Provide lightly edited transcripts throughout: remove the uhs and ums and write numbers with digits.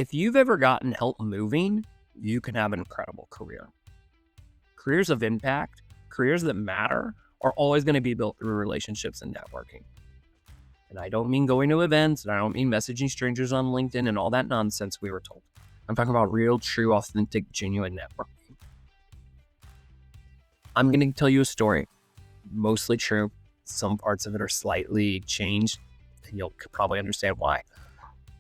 If you've ever gotten help moving, you can have an incredible career. Careers of impact, careers that matter, are always going to be built through relationships and networking. And I don't mean going to events, and I don't mean messaging strangers on LinkedIn and all that nonsense we were told. I'm talking about real, true, authentic, genuine networking. I'm going to tell you a story, mostly true. Some parts of it are slightly changed, and you'll probably understand why.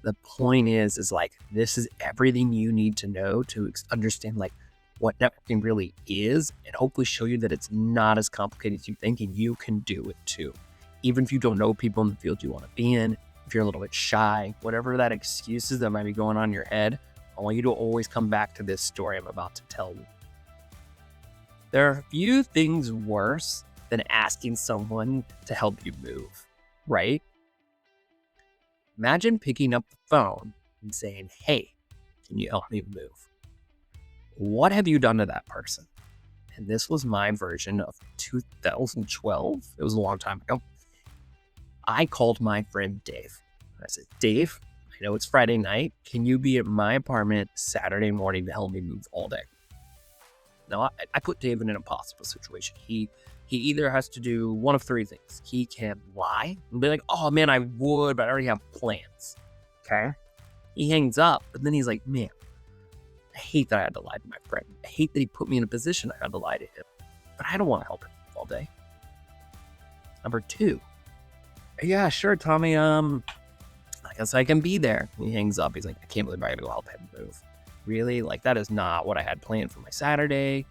The point is like, this is everything you need to know to understand like what networking really is, and hopefully show you that it's not as complicated as you think, and you can do it too. Even if you don't know people in the field you want to be in, if you're a little bit shy, whatever that excuse is that might be going on in your head, I want you to always come back to this story I'm about to tell you. There are few things worse than asking someone to help you move, right? Imagine picking up the phone and saying, hey, can you help me move? What have you done to that person? And this was my version of 2012. It was a long time ago. I called my friend Dave. I said, Dave, I know it's Friday night. Can you be at my apartment Saturday morning to help me move all day? Now, I put Dave in an impossible situation. He either has to do one of three things. He can lie and be like, oh man, I would, but I already have plans. Okay? He hangs up, but then he's like, man, I hate that I had to lie to my friend. I hate that he put me in a position I had to lie to him. But I don't want to help him all day. Number two, yeah, sure, Tommy, I guess I can be there. He hangs up. He's like, I can't believe I gotta go help him move. Really? Like, that is not what I had planned for my Saturday.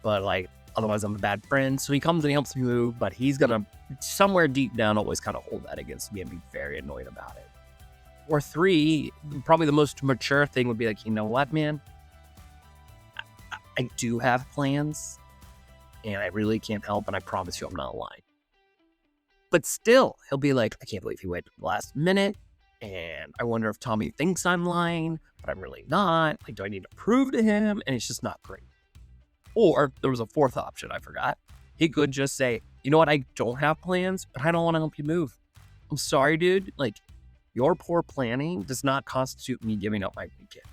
But like, otherwise I'm a bad friend. So he comes and he helps me move, but he's gonna, somewhere deep down, always kind of hold that against me and be very annoyed about it. Or three, probably the most mature thing would be like, you know what, man? I do have plans, and I really can't help, and I promise you I'm not lying. But still, he'll be like, I can't believe he waited to the last minute, and I wonder if Tommy thinks I'm lying, but I'm really not. Like, do I need to prove to him? And it's just not great. Or there was a fourth option I forgot. He could just say, you know what, I don't have plans, but I don't want to help you move. I'm sorry, dude. Like, your poor planning does not constitute me giving up my weekend.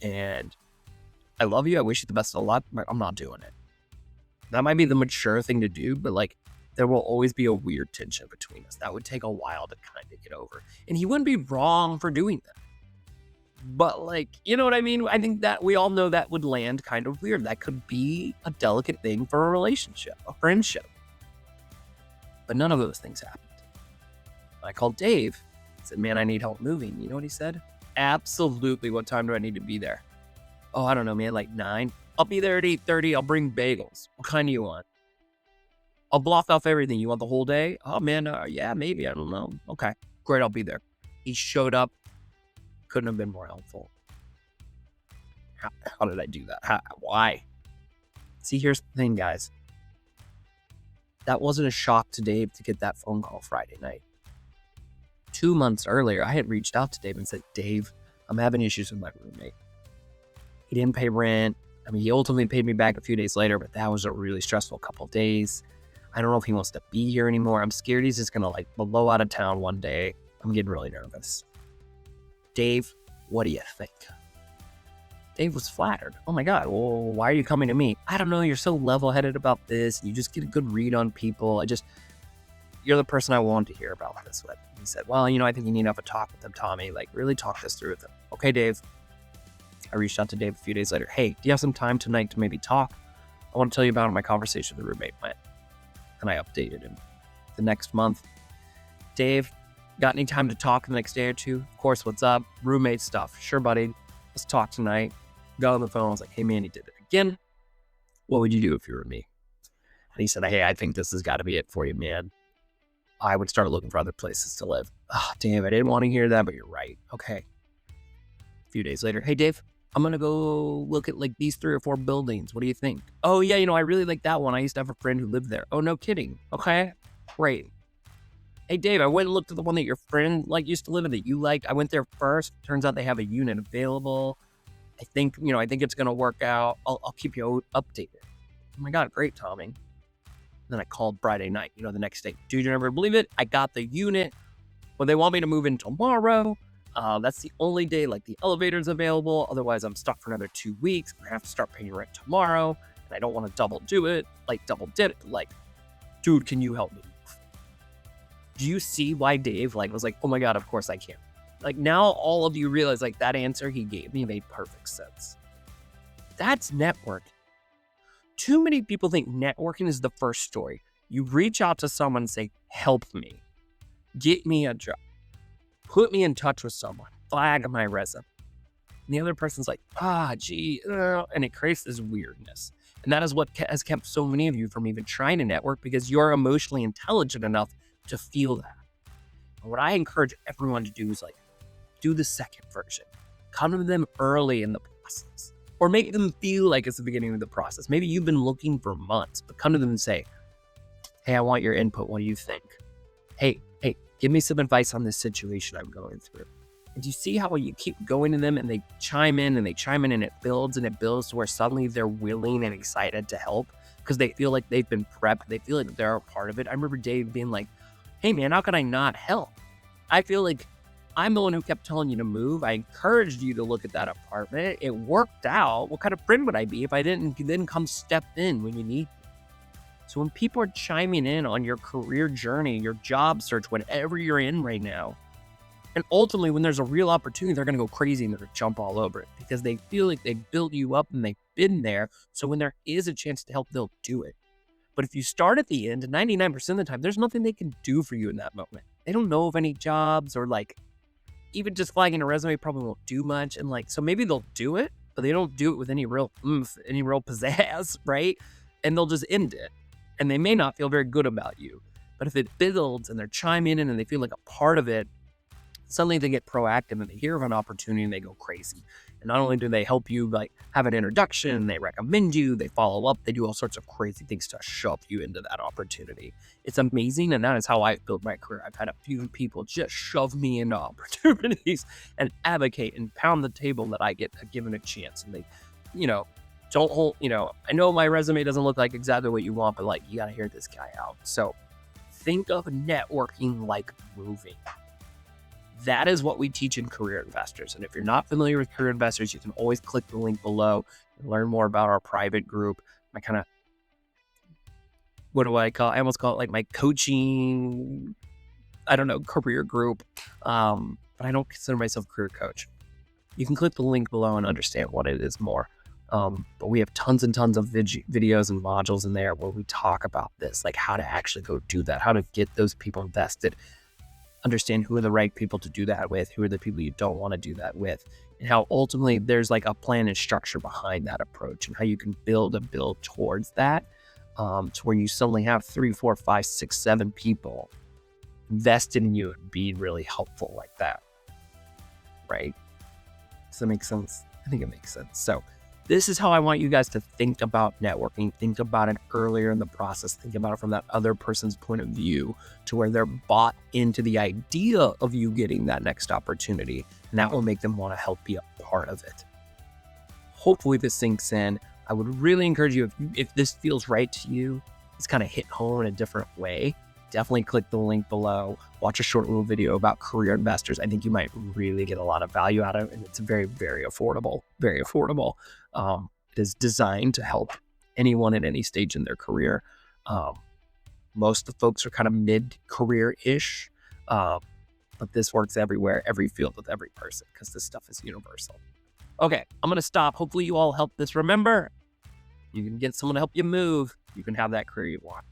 And I love you. I wish you the best of luck, but I'm not doing it. That might be the mature thing to do, but like, there will always be a weird tension between us. That would take a while to kind of get over. And he wouldn't be wrong for doing that. But like, you know what I mean? I think that we all know that would land kind of weird. That could be a delicate thing for a relationship, a friendship. But none of those things happened. I called Dave. I said, man, I need help moving. You know what he said? Absolutely. What time do I need to be there? Oh, I don't know, man, like 9. I'll be there at 8:30. I'll bring bagels. What kind do you want? I'll block off everything. You want the whole day? Oh, man, yeah, maybe. I don't know. Okay, great. I'll be there. He showed up. Couldn't have been more helpful. How did I do that? Why? See, here's the thing, guys. That wasn't a shock to Dave to get that phone call Friday night. 2 months earlier, I had reached out to Dave and said, Dave, I'm having issues with my roommate. He didn't pay rent. I mean, he ultimately paid me back a few days later, but that was a really stressful couple of days. I don't know if he wants to be here anymore. I'm scared he's just going to like blow out of town one day. I'm getting really nervous. Dave, what do you think? Dave was flattered. Oh my God, well, why are you coming to me? I don't know, you're so level-headed about this. You just get a good read on people. You're the person I wanted to hear about this with. He said, well, I think you need to have a talk with them, Tommy. Like, really talk this through with them. Okay, Dave. I reached out to Dave a few days later. Hey, do you have some time tonight to maybe talk? I want to tell you about my conversation with the roommate went. And I updated him. The next month, Dave, got any time to talk the next day or two? Of course, what's up? Roommate stuff. Sure, buddy. Let's talk tonight. Got on the phone. I was like, hey, man, he did it again. What would you do if you were me? And he said, hey, I think this has got to be it for you, man. I would start looking for other places to live. Oh, damn, I didn't want to hear that, but you're right. Okay. A few days later, hey, Dave, I'm going to go look at like these 3 or 4 buildings. What do you think? Oh, yeah, I really like that one. I used to have a friend who lived there. Oh, no kidding. Okay, great. Hey, Dave, I went and looked at the one that your friend used to live in that you liked. I went there first. Turns out they have a unit available. I think it's going to work out. I'll keep you updated. Oh my God, great, Tommy. Then I called Friday night, the next day. Dude, you never believe it? I got the unit. Well, they want me to move in tomorrow. That's the only day like the elevator's available. Otherwise, I'm stuck for another 2 weeks. I have to start paying rent tomorrow, and I don't want to double dip it. Like, dude, can you help me? Do you see why Dave was like, oh my God, of course I can. Like, now all of you realize like that answer he gave me made perfect sense. That's networking. Too many people think networking is the first story. You reach out to someone and say, help me, get me a job, put me in touch with someone, flag my resume. And the other person's like, and it creates this weirdness. And that is what has kept so many of you from even trying to network, because you're emotionally intelligent enough to feel that. And what I encourage everyone to do is like, do the second version. Come to them early in the process, or make them feel like it's the beginning of the process. Maybe you've been looking for months, but come to them and say, hey, I want your input. What do you think? Hey, give me some advice on this situation I'm going through. And do you see how you keep going to them and they chime in and it builds to where suddenly they're willing and excited to help because they feel like they've been prepped. They feel like they're a part of it. I remember Dave being like, hey man, how can I not help? I feel like I'm the one who kept telling you to move. I encouraged you to look at that apartment. It worked out. What kind of friend would I be if I didn't come step in when you need me? So when people are chiming in on your career journey, your job search, whatever you're in right now, and ultimately when there's a real opportunity, they're going to go crazy and they're going to jump all over it because they feel like they built you up and they've been there. So when there is a chance to help, they'll do it. But if you start at the end, 99% of the time, there's nothing they can do for you in that moment. They don't know of any jobs, or like even just flagging a resume probably won't do much. And like, so maybe they'll do it, but they don't do it with any real oomph, any real pizzazz, right? And they'll just end it. And they may not feel very good about you. But if it builds and they're chiming in and they feel like a part of it, suddenly they get proactive and they hear of an opportunity and they go crazy. And not only do they help you like have an introduction, they recommend you, they follow up, they do all sorts of crazy things to shove you into that opportunity. It's amazing. And that is how I've built my career. I've had a few people just shove me into opportunities and advocate and pound the table that I get given a chance. And they, don't hold, I know my resume doesn't look like exactly what you want, but like, you got to hear this guy out. So think of networking like moving. That is what we teach in Career Investors. And if you're not familiar with Career Investors, you can always click the link below and learn more about our private group. My kind of, what do I call it? I almost call it like my coaching, career group. But I don't consider myself a career coach. You can click the link below and understand what it is more. But we have tons and tons of videos and modules in there where we talk about this, like how to actually go do that, how to get those people invested, understand who are the right people to do that with, who are the people you don't want to do that with, and how ultimately there's like a plan and structure behind that approach and how you can build towards that, to where you suddenly have 3, 4, 5, 6, 7 people invested in you and be really helpful like that, right? Does that make sense? I think it makes sense. So this is how I want you guys to think about networking. Think about it earlier in the process. Think about it from that other person's point of view, to where they're bought into the idea of you getting that next opportunity. And that will make them want to help be a part of it. Hopefully this sinks in. I would really encourage you, if this feels right to you, it's kind of hit home in a different way, definitely click the link below. Watch a short little video about Career Investors. I think you might really get a lot of value out of it. And it's very, very affordable. Very affordable. It is designed to help anyone at any stage in their career. Most of the folks are kind of mid-career-ish, but this works everywhere, every field with every person, because this stuff is universal. Okay, I'm going to stop. Hopefully you all help this. Remember, you can get someone to help you move. You can have that career you want.